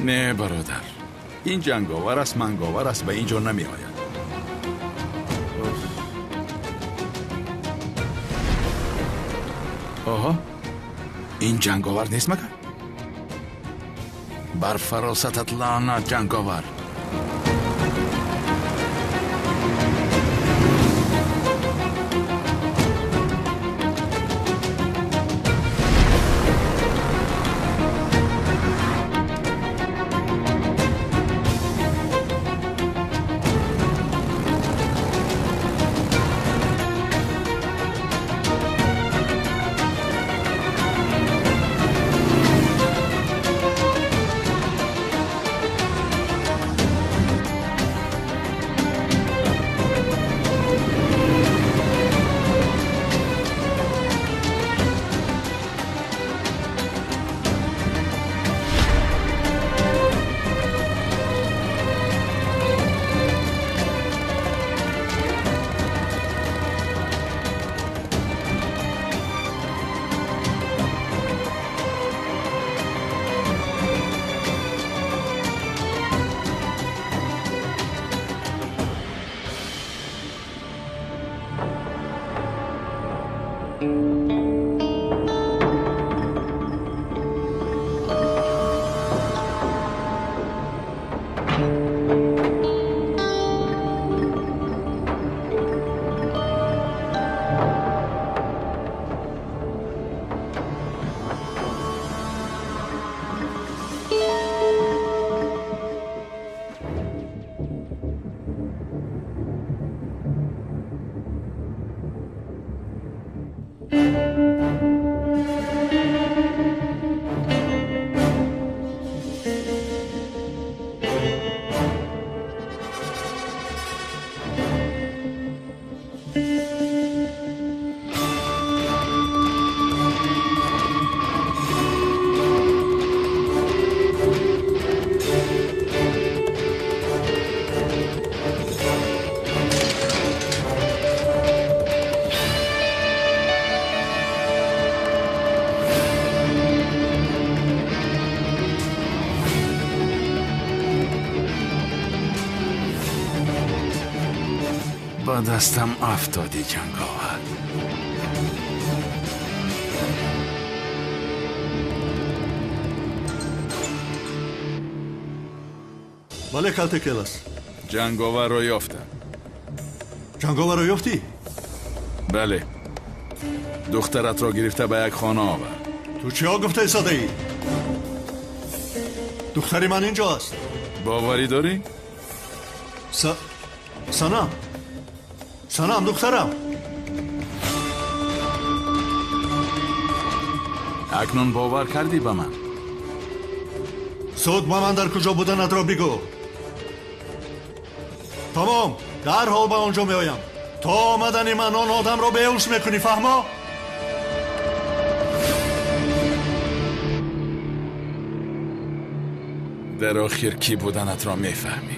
نه برادر، این جنگاور است منگاور است به اینجا نمی آید. آها، این جنگاور نیست مگر؟ بر فراستت لعنت جنگاور. با دستم افتادی جنگاور. بله کلت کلاس. جنگاور رو یافتم. جنگاور رو یافتی؟ بله. دخترت را گرفته به یک خانه آورد. تو چیا گفته ایستاده ای؟ دختری من اینجاست. باوری داری؟ سنم دخترم. اکنون باور کردی به من؟ سود با من در کجا بودنت را بگو. تمام، در حال به آنجا می آیم. تا آمدن من آن آدم را بیهوش میکنی، فهما؟ در آخر کی بودنت را میفهمی.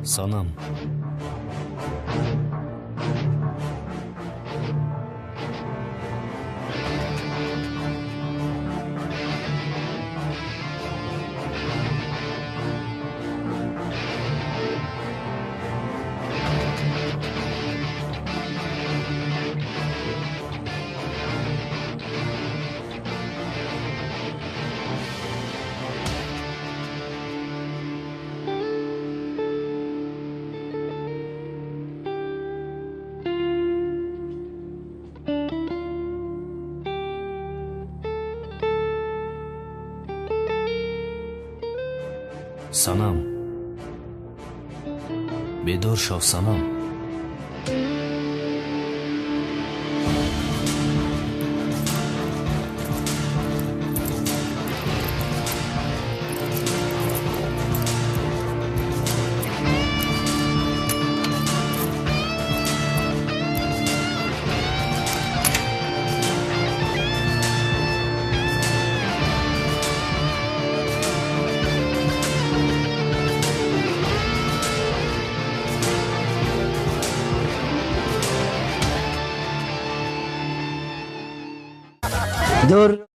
سانم санам бедор шав санам دور